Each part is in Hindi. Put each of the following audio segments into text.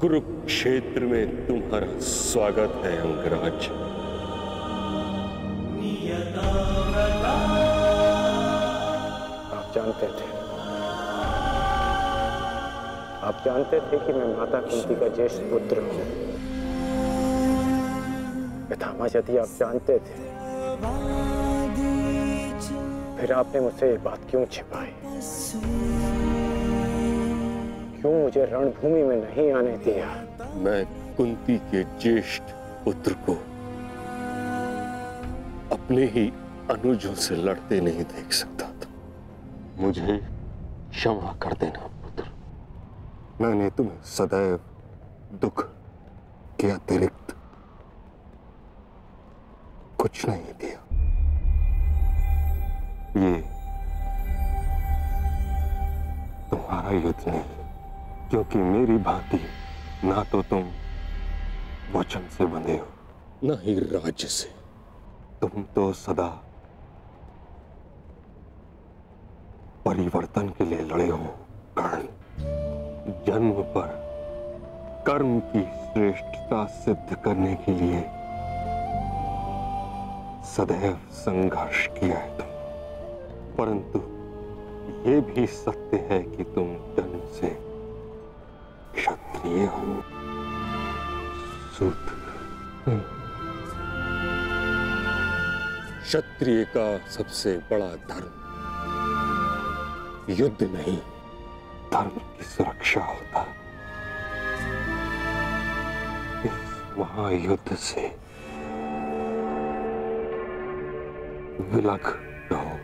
कुरुक्षेत्र में तुम्हारा स्वागत है अंगराज। आप जानते थे कि मैं माता कुंती का ज्येष्ठ पुत्र हूं। पितामह, यदि आप जानते थे फिर आपने मुझसे ये बात क्यों छिपाई? क्यों मुझे रणभूमि में नहीं आने दिया? मैं कुंती के ज्येष्ठ पुत्र को अपने ही अनुजों से लड़ते नहीं देख सकता था। मुझे क्षमा कर देना पुत्र। मैंने तुम्हें सदैव दुख के अतिरिक्त कुछ नहीं दिया। ये तुम्हारा युद्ध नहीं, क्योंकि मेरी भांति ना तो तुम वचन से बंधे हो, ना ही राज्य से। तुम तो सदा परिवर्तन के लिए लड़े हो कर्ण। जन्म पर कर्म की श्रेष्ठता सिद्ध करने के लिए सदैव संघर्ष किया है तुम। परंतु ये भी सत्य है कि तुम जन्म से क्षत्रिय हो। सूत क्षत्रिय का सबसे बड़ा धर्म युद्ध नहीं, धर्म की सुरक्षा होता। इस महायुद्ध से विलग रहो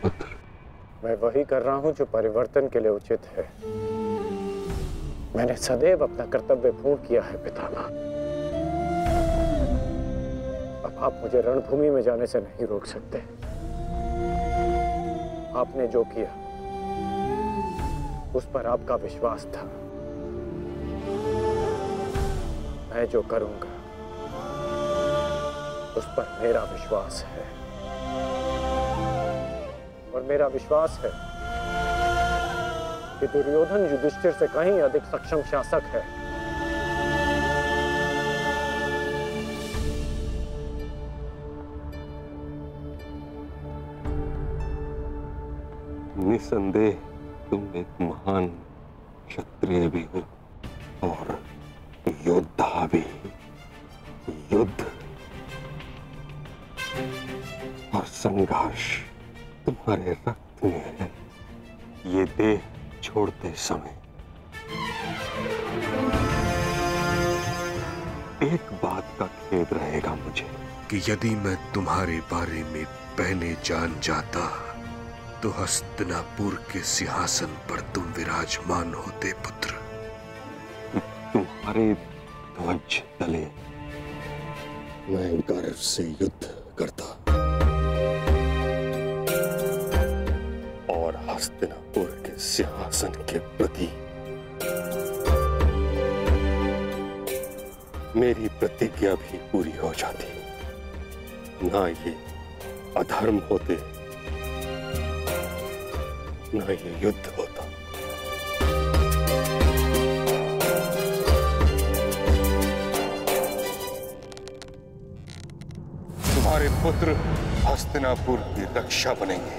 पुत्र। मैं वही कर रहा हूं जो परिवर्तन के लिए उचित है। मैंने सदैव अपना कर्तव्य पूर्ण किया है पितामह। अब आप मुझे रणभूमि में जाने से नहीं रोक सकते। आपने जो किया उस पर आपका विश्वास था। मैं जो करूंगा उस पर मेरा विश्वास है, और मेरा विश्वास है कि दुर्योधन युधिष्ठिर से कहीं अधिक सक्षम शासक है। निसंदेह तुम एक महान क्षत्रिय भी हो और योद्धा भी। युद्ध और संघर्ष तुम्हारे रक्त में है। ये देह छोड़ते समय एक बात का खेद रहेगा मुझे कि यदि मैं तुम्हारे बारे में पहले जान जाता तो हस्तिनापुर के सिंहासन पर तुम विराजमान होते पुत्र। तुम्हारे ध्वज तले मैं गर्व से युद्ध करता और हस्तिनापुर के सिंहासन के प्रति मेरी प्रतिज्ञा भी पूरी हो जाती। ना ये अधर्म होते, ना ये युद्ध होता। तुम्हारे पुत्र हस्तिनापुर की रक्षा बनेंगे,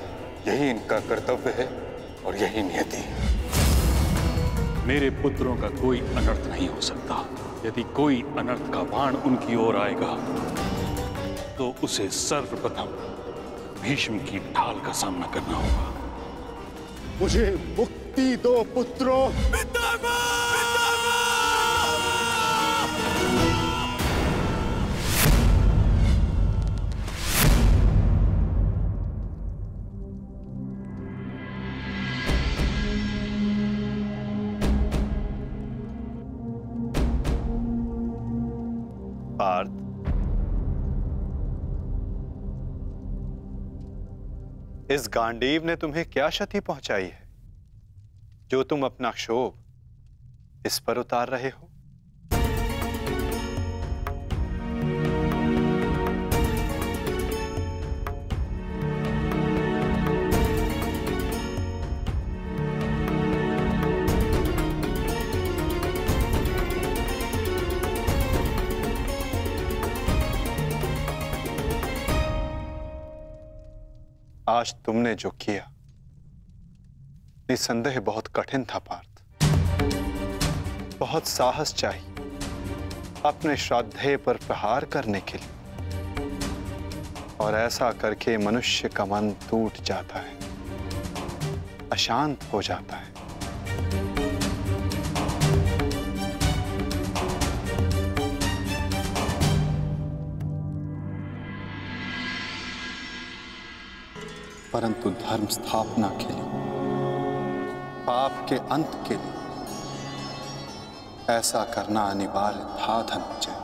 यही इनका कर्तव्य है और यही नियति। मेरे पुत्रों का कोई अनर्थ नहीं हो सकता। यदि कोई अनर्थ का बाण उनकी ओर आएगा तो उसे सर्वप्रथम भीष्म की ढाल का सामना करना होगा। मुझे मुक्ति दो पुत्रों। पार्थ, इस गांडीव ने तुम्हें क्या क्षति पहुंचाई है जो तुम अपना क्षोभ इस पर उतार रहे हो? आज तुमने जो किया निसंदेह बहुत कठिन था पार्थ। बहुत साहस चाहिए अपने श्राद्धेय पर प्रहार करने के लिए, और ऐसा करके मनुष्य का मन टूट जाता है, अशांत हो जाता है। परंतु धर्म स्थापना के लिए, पाप के अंत के लिए ऐसा करना अनिवार्य था धनंजय।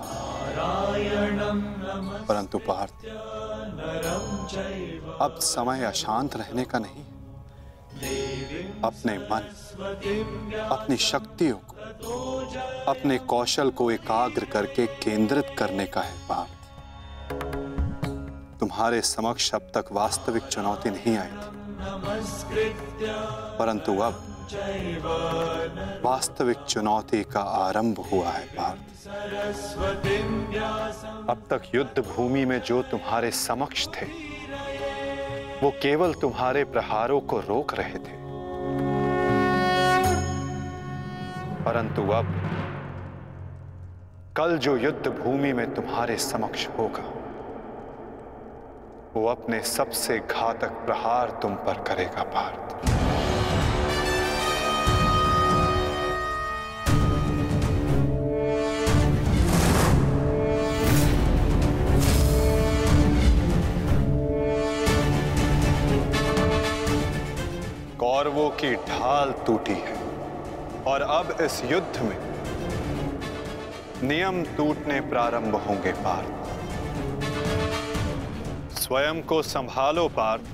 परंतु पार्थ, अब समय अशांत रहने का नहीं। अपने मन, अपनी शक्तियों को, अपने कौशल को एकाग्र करके केंद्रित करने का है पार्थ। तुम्हारे समक्ष अब तक वास्तविक चुनौती नहीं आई थी, परंतु अब वास्तविक चुनौती का आरंभ हुआ है पार्थ। अब तक युद्ध भूमि में जो तुम्हारे समक्ष थे वो केवल तुम्हारे प्रहारों को रोक रहे थे, परंतु अब कल जो युद्ध भूमि में तुम्हारे समक्ष होगा वो अपने सबसे घातक प्रहार तुम पर करेगा पार्थ। कौरवों की ढाल टूटी है और अब इस युद्ध में नियम टूटने प्रारंभ होंगे पार्थ। स्वयं को संभालो पार्थ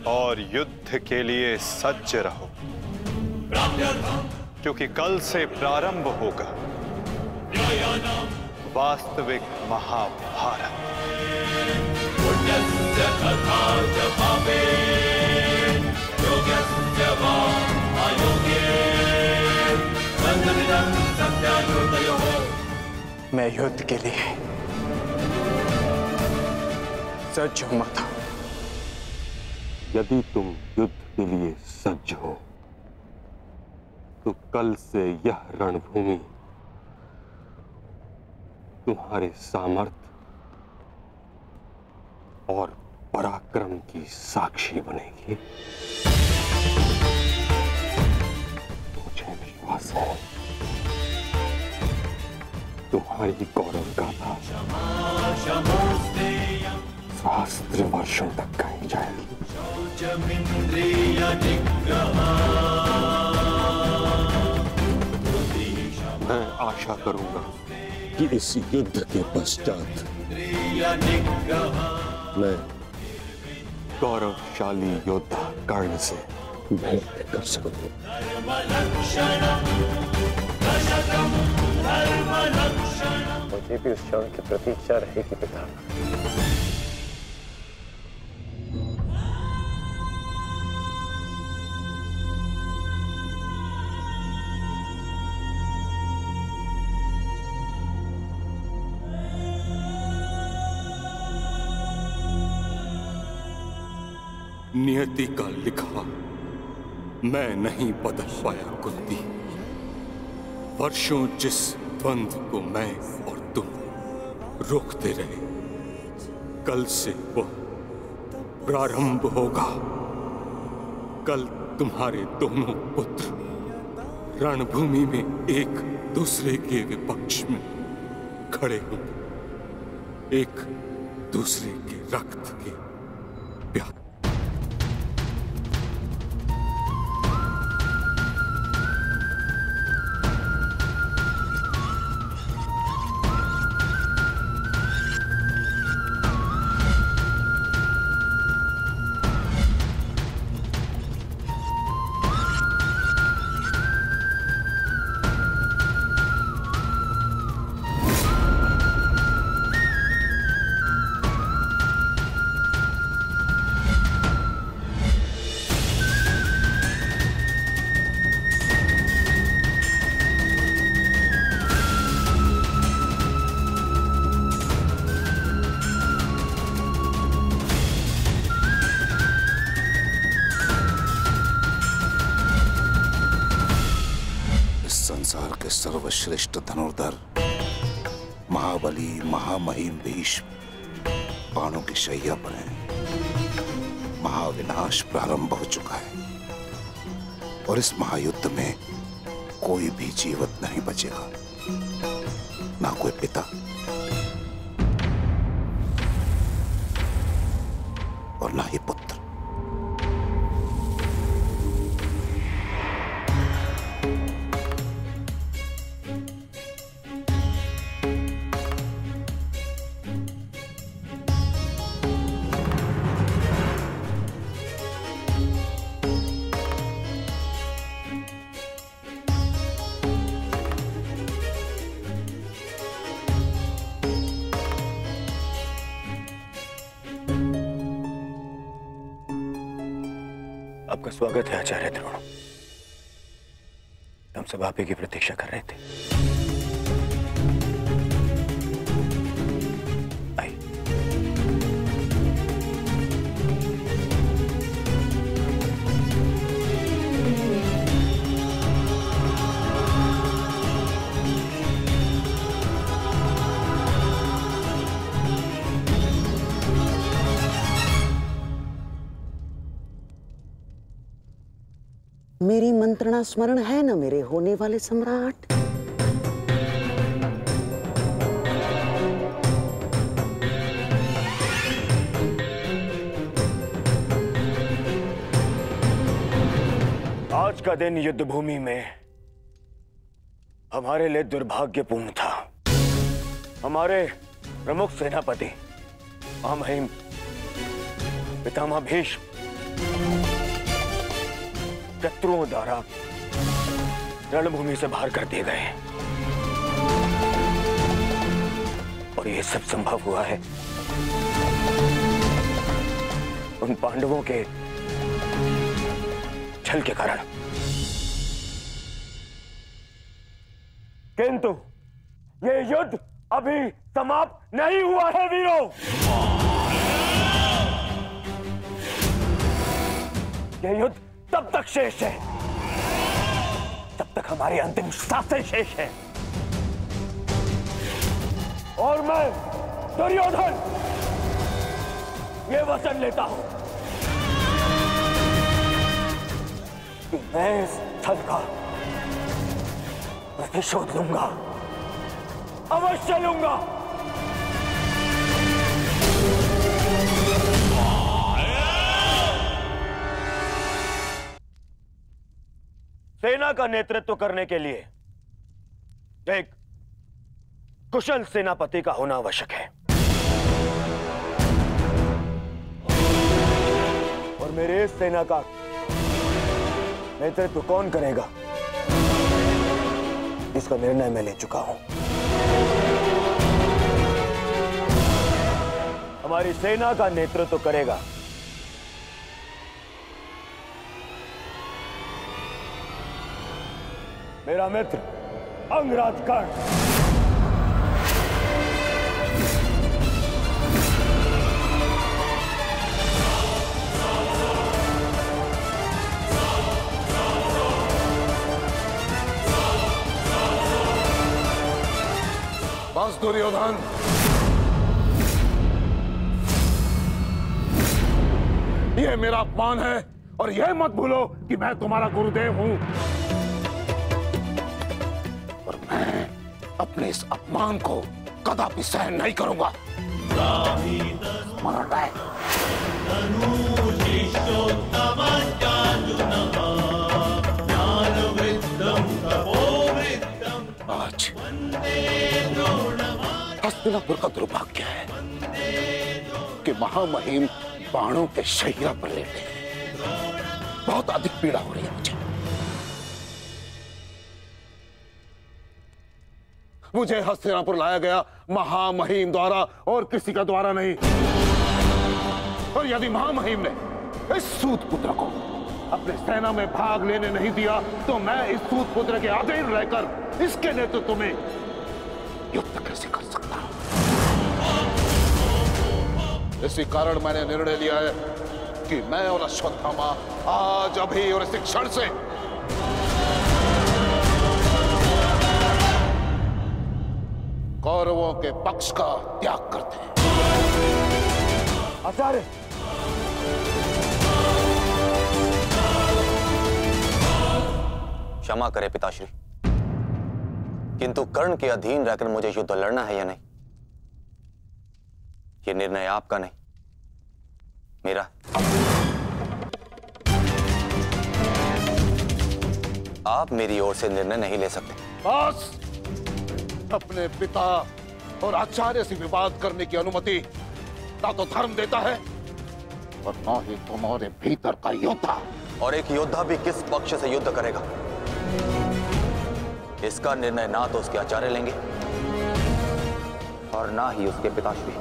और युद्ध के लिए सज्ज रहो, क्योंकि कल से प्रारंभ होगा वास्तविक महाभारत। मैं युद्ध के लिए सज्ज हूं माता। यदि तुम युद्ध के लिए सज्ज हो तो कल से यह रणभूमि तुम्हारे सामर्थ्य और पराक्रम की साक्षी बनेगी। मुझे विश्वास है तुम्हारी गौरव गाथा सहस्त्र वर्षों तक गाई जाएगी। मैं आशा करूंगा कि इस युद्ध के पश्चात मैं गौरवशाली योद्धा कर्ण से भेंट कर सकूं। मुझे भी उस क्षण की प्रतीक्षा रहेगी पिता। नियति का लिखा मैं नहीं बदल पाया कुंती। वर्षों जिस द्वंद्व को मैं और तुम रोकते रहे, कल से वह प्रारंभ होगा। कल तुम्हारे दोनों पुत्र रणभूमि में एक दूसरे के विपक्ष में खड़े होंगे, एक दूसरे के रक्त के प्यासे। इस संसार के सर्वश्रेष्ठ धनुर्धर महाबली महामहिम भीष्म बाणों की शैया पर हैं। महाविनाश प्रारंभ हो चुका है और इस महायुद्ध में कोई भी जीवित नहीं बचेगा, ना कोई पिता और ना ही पुत्र। आपका स्वागत है आचार्य द्रोण। हम सब आप ही की प्रतीक्षा कर रहे थे। आइए। मेरी मंत्रणा स्मरण है ना मेरे होने वाले सम्राट? आज का दिन युद्ध भूमि में हमारे लिए दुर्भाग्यपूर्ण था। हमारे प्रमुख सेनापति महामहिम पितामह भीष्म शत्रुओं द्वारा रणभूमि से बाहर कर दिए गए और यह सब संभव हुआ है उन पांडवों के छल के कारण। किंतु यह युद्ध अभी समाप्त नहीं हुआ है वीरों। यह युद्ध तब तक शेष है तब तक हमारी अंतिम सांसें शेष है। और मैं दुर्योधन ये वचन लेता हूं कि मैं इस स्थल का प्रतिशोध लूंगा, अवश्य लूंगा। सेना का नेतृत्व करने के लिए एक कुशल सेनापति का होना आवश्यक है और मेरे इस सेना का नेतृत्व कौन करेगा इसका निर्णय मैं ले चुका हूं। हमारी सेना का नेतृत्व करेगा मेरा मित्र अंगराज कर्ण। बस दुर्योधन, ये मेरा अपमान है और यह मत भूलो कि मैं तुम्हारा गुरुदेव हूं और मैं अपने इस अपमान को कदापि सहन नहीं करूंगा। स्मरण रहे। आज हस्तिनापुर का दुर्भाग्य है कि महामहिम बाणों के शैया पर लेटे हैं। बहुत अधिक पीड़ा हो रही है मुझे हस्तिनापुर लाया गया महामहिम द्वारा और किसी का द्वारा नहीं। और यदि महामहिम ने इस सूत पुत्र को अपने सेना में भाग लेने नहीं दिया तो मैं इस सूत पुत्र के अधीन रहकर इसके नेतृत्व में युद्ध कैसे कर सकता हूं। इसी कारण मैंने निर्णय लिया है कि मैं और अश्वत्थामा आज अभी और इसी क्षण से कौरवों के पक्ष का त्याग करते हैं। आचार्य, क्षमा करें पिताश्री, किंतु कर्ण के अधीन रहकर मुझे युद्ध लड़ना है या नहीं, ये निर्णय आपका नहीं, मेरा। आप मेरी ओर से निर्णय नहीं ले सकते। बस, अपने पिता और आचार्य से विवाद करने की अनुमति ना तो धर्म देता है और ना ही तुम्हारे भीतर का योद्धा। और एक योद्धा भी किस पक्ष से युद्ध करेगा, इसका निर्णय ना तो उसके आचार्य लेंगे और ना ही उसके पिताश्री।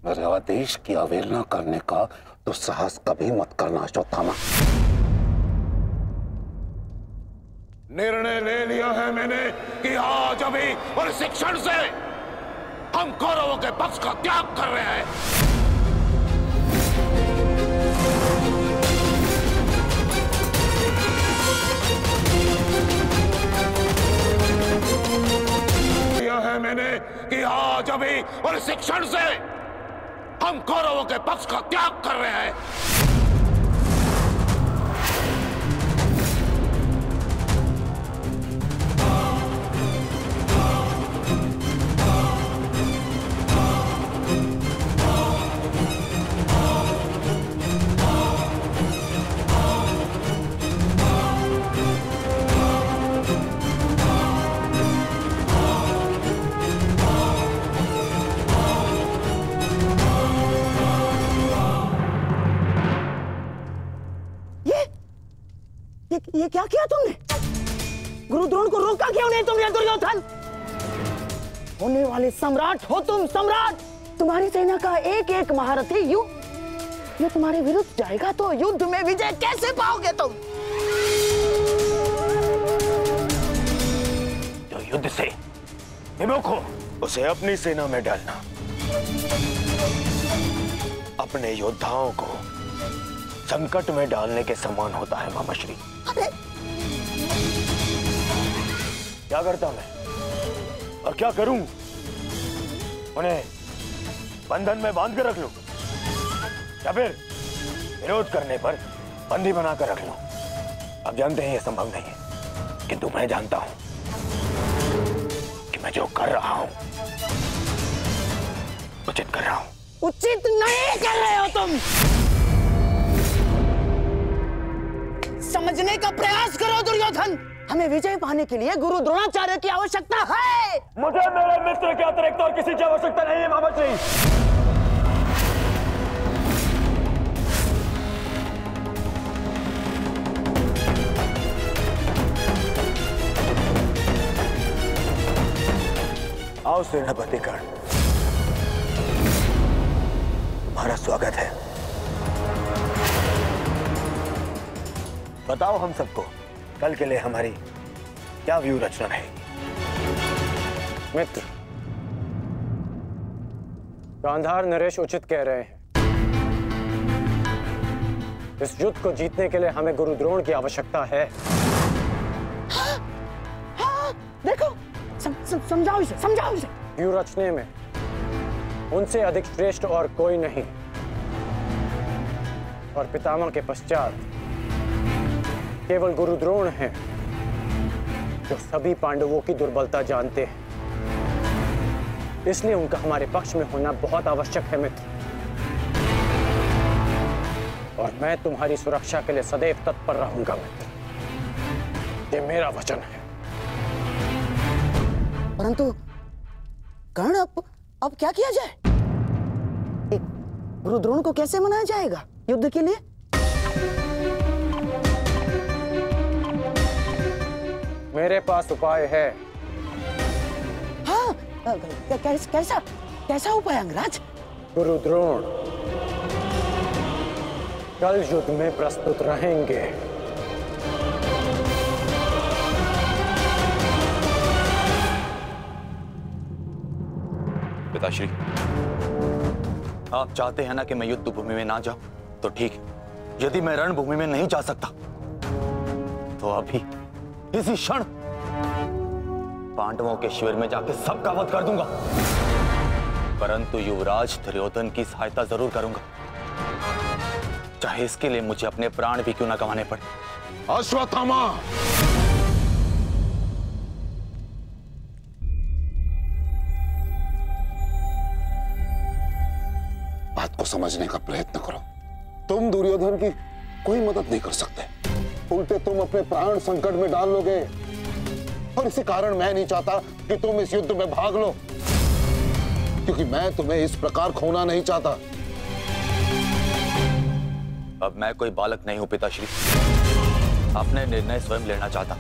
मेरे आदेश की अवहेलना करने का दुस्साहस कभी मत करना अश्वत्थामा। निर्णय ले लिया है मैंने कि आज अभी और इस क्षण से हम कौरवों के पक्ष का त्याग कर रहे हैं। लिया है मैंने कि आज अभी और इस क्षण से हम कौरवों के पक्ष का त्याग कर रहे हैं। ये क्या किया तुमने? गुरु द्रोण को रोका क्यों नहीं तुमने दुर्योधन? होने वाले सम्राट हो तुम, सम्राट। तुम्हारी सेना का एक एक महारथी ये तुम्हारे विरुद्ध जाएगा तो युद्ध में विजय कैसे पाओगे तुम? जो युद्ध से विमुख हो उसे अपनी सेना में डालना अपने योद्धाओं को संकट में डालने के समान होता है मामाश्री। अरे क्या करता मैं और क्या करूं? उन्हें बंधन में बांध कर रख लूं या फिर विरोध करने पर बंदी बनाकर रख लूं? आप जानते हैं यह संभव नहीं है, किंतु मैं जानता हूं कि मैं जो कर रहा हूं उचित कर रहा हूं। उचित नहीं कर रहे हो तुम। समझने का प्रयास करो दुर्योधन। हमें विजय पाने के लिए गुरु द्रोणाचार्य की आवश्यकता है। मुझे मेरे मित्र के अतिरिक्त और किसी की आवश्यकता नहीं है मामाश्री। आओ सेनापति कर्ण, तुम्हारा स्वागत है। बताओ हम सबको कल के लिए हमारी क्या व्यू रचना रहेगी? मित्र, गांधार नरेश उचित कह रहे हैं। इस युद्ध को जीतने के लिए हमें गुरु द्रोण की आवश्यकता है। हाँ, देखो समझाओ इसे, समझाओ इसे। व्यू रचने में उनसे अधिक श्रेष्ठ और कोई नहीं, और पितामह के पश्चात केवल गुरु द्रोण हैं जो सभी पांडवों की दुर्बलता जानते हैं। इसलिए उनका हमारे पक्ष में होना बहुत आवश्यक है मित्र, और मैं तुम्हारी सुरक्षा के लिए सदैव तत्पर रहूंगा मित्र, ये मेरा वचन है। परंतु कर्ण, अब क्या किया जाए? गुरु द्रोण को कैसे मनाया जाएगा युद्ध के लिए? मेरे पास उपाय है। हाँ, कैसा उपाय अंगराज? गुरु द्रोण कल युद्ध में प्रस्तुत रहेंगे। पिताश्री, आप चाहते हैं ना कि मैं युद्ध भूमि में ना जाऊं, तो ठीक है, यदि मैं रणभूमि में नहीं जा सकता तो अभी इसी क्षण पांडवों के शिविर में जाके सबका वध कर दूंगा, परंतु युवराज दुर्योधन की सहायता जरूर करूंगा, चाहे इसके लिए मुझे अपने प्राण भी क्यों ना गंवाने पड़े। अश्वत्थामा, बात को समझने का प्रयत्न करो। तुम दुर्योधन की कोई मदद नहीं कर सकते, उल्टे तुम अपने प्राण संकट में डाल लोगे। और इसी कारण मैं नहीं चाहता कि तुम इस युद्ध में भाग लो, क्योंकि मैं तुम्हें इस प्रकार खोना नहीं चाहता। अब मैं कोई बालक नहीं हूं पिताश्री, अपने निर्णय स्वयं लेना चाहता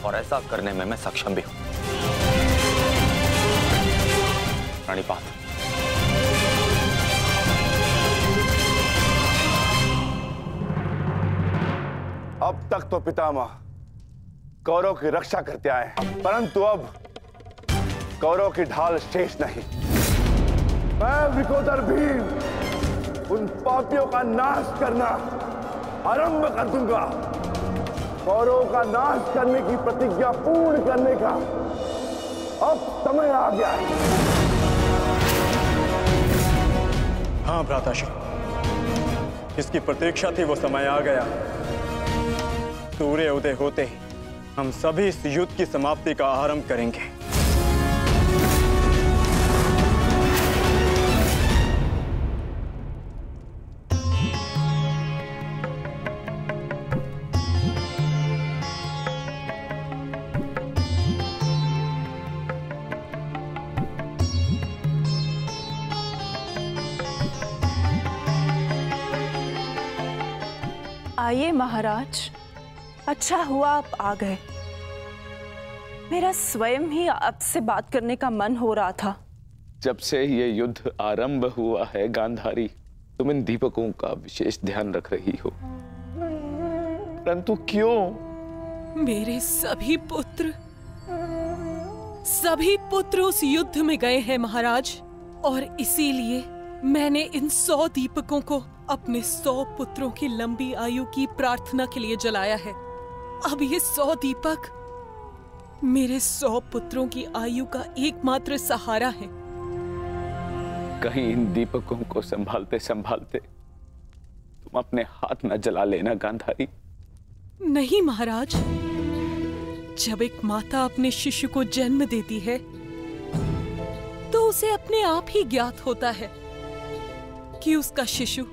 और ऐसा करने में मैं सक्षम भी हूं। प्रणिपात। अब तक तो पितामह कौरव की रक्षा करते आए, परंतु अब कौरव की ढाल शेष नहीं। मैं विकोदर भीम उन पापियों का नाश करना आरंभ कर दूंगा। कौरव का नाश करने की प्रतिज्ञा पूर्ण करने का अब समय आ गया है। हाँ भ्राताश्री, जिसकी प्रतीक्षा थी वो समय आ गया। सूर्य उदय होते ही हम सभी इस युद्ध की समाप्ति का आरंभ करेंगे। आइए महाराज, अच्छा हुआ आप आ गए। मेरा स्वयं ही आपसे बात करने का मन हो रहा था। जब से ये युद्ध आरंभ हुआ है गांधारी, तुम इन दीपकों का विशेष ध्यान रख रही हो, परंतु क्यों? मेरे सभी पुत्र उस युद्ध में गए हैं महाराज, और इसीलिए मैंने इन 100 दीपकों को अपने 100 पुत्रों की लंबी आयु की प्रार्थना के लिए जलाया है। अब ये 100 दीपक मेरे 100 पुत्रों की आयु का एकमात्र सहारा है। कहीं इन दीपकों को संभालते संभालते तुम अपने हाथ न जला लेना गांधारी। नहीं महाराज, जब एक माता अपने शिशु को जन्म देती है तो उसे अपने आप ही ज्ञात होता है कि उसका शिशु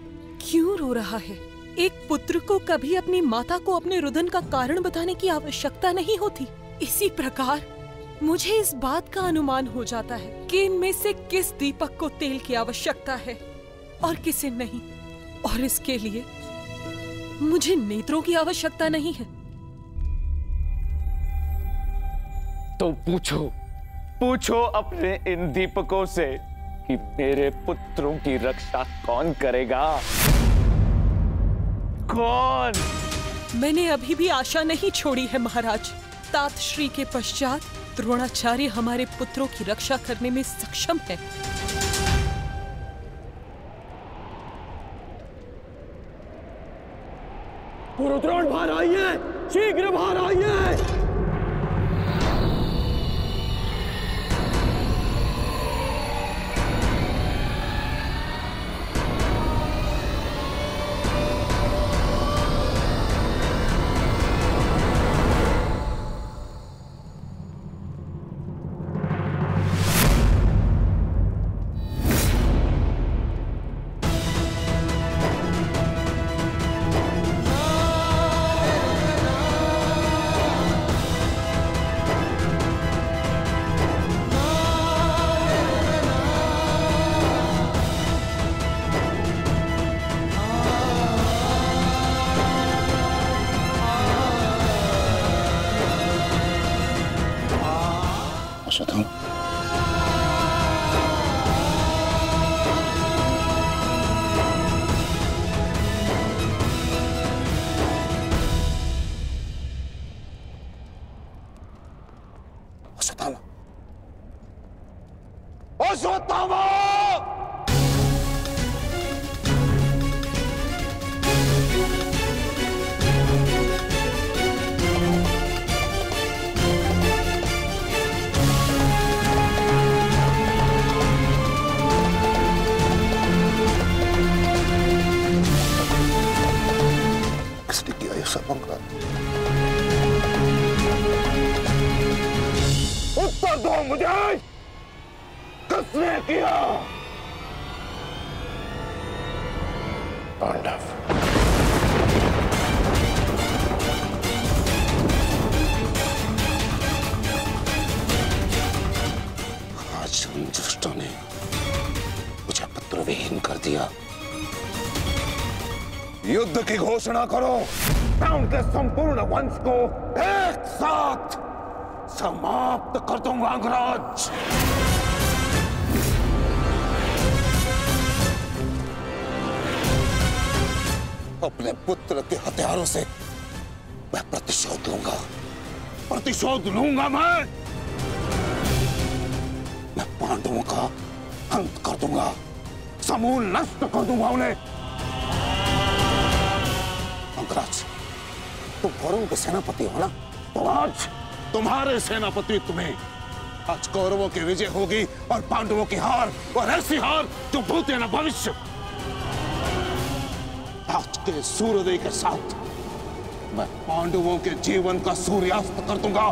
क्यों रो रहा है। एक पुत्र को कभी अपनी माता को अपने रुदन का कारण बताने की आवश्यकता नहीं होती। इसी प्रकार मुझे इस बात का अनुमान हो जाता है कि इनमें से किस दीपक को तेल की आवश्यकता है और किसे नहीं, और इसके लिए मुझे नेत्रों की आवश्यकता नहीं है। तो पूछो अपने इन दीपकों से कि मेरे पुत्रों की रक्षा कौन करेगा? कौन? मैंने अभी भी आशा नहीं छोड़ी है महाराज। तात श्री के पश्चात द्रोणाचार्य हमारे पुत्रों की रक्षा करने में सक्षम है। गुरुद्रोण बाहर आइए, शीघ्र बाहर आइए। अश्वत्थामा! सब अंग्राज। उत्तर दो मुझे, किसने किया? पांडव। आज उन दुष्टों ने मुझे पुत्रविहीन कर दिया। युद्ध की घोषणा करो। मैं उनके संपूर्ण वंश को एक साथ समाप्त कर दूंगा अंगराज। अपने पुत्र के हथियारों से मैं प्रतिशोध लूंगा। प्रतिशोध लूंगा मैं पांडवों का अंत कर दूंगा, समूल नष्ट कर दूंगा उन्हें। अंगराज, तुम कौरवों के सेनापति हो ना? तो आज तुम्हारे सेनापति तुम्हें आज कौरवों की विजय होगी और पांडवों की हार, और ऐसी हार जो भूत है ना भविष्य। आज के सूर्योदय के साथ मैं पांडवों के जीवन का सूर्यास्त कर दूंगा।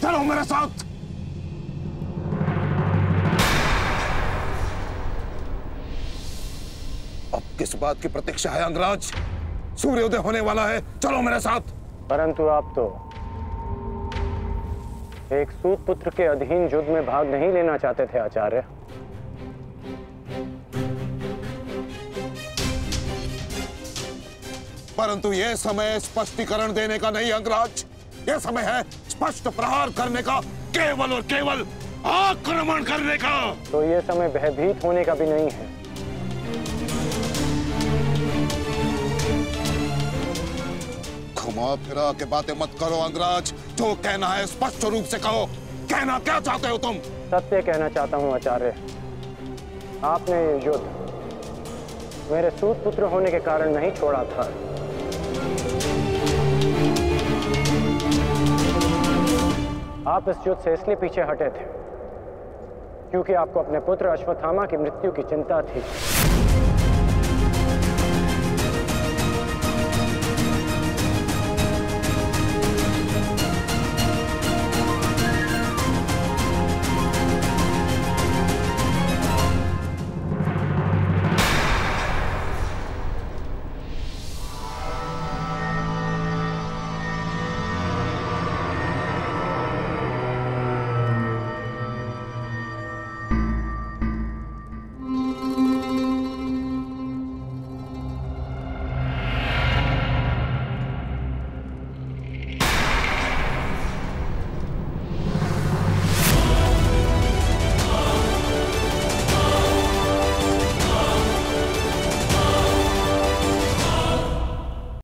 चलो मेरे साथ। अब किस बात की प्रतीक्षा है अंगराज? सूर्योदय होने वाला है, चलो मेरे साथ। परंतु आप तो एक सूत पुत्र के अधीन युद्ध में भाग नहीं लेना चाहते थे आचार्य। परंतु यह समय स्पष्टीकरण देने का नहीं अंगराज, यह समय है स्पष्ट प्रहार करने का, केवल और केवल आक्रमण करने का। तो यह समय भयभीत होने का भी नहीं है। घुमा फिरा के बातें मत करो अंगराज, जो कहना है स्पष्ट रूप से कहो। कहना क्या चाहते हो तुम? सत्य कहना चाहता हूं आचार्य। आपने ये युद्ध मेरे सूत पुत्र होने के कारण नहीं छोड़ा था। आप इस युद्ध से इसलिए पीछे हटे थे क्योंकि आपको अपने पुत्र अश्वत्थामा की मृत्यु की चिंता थी।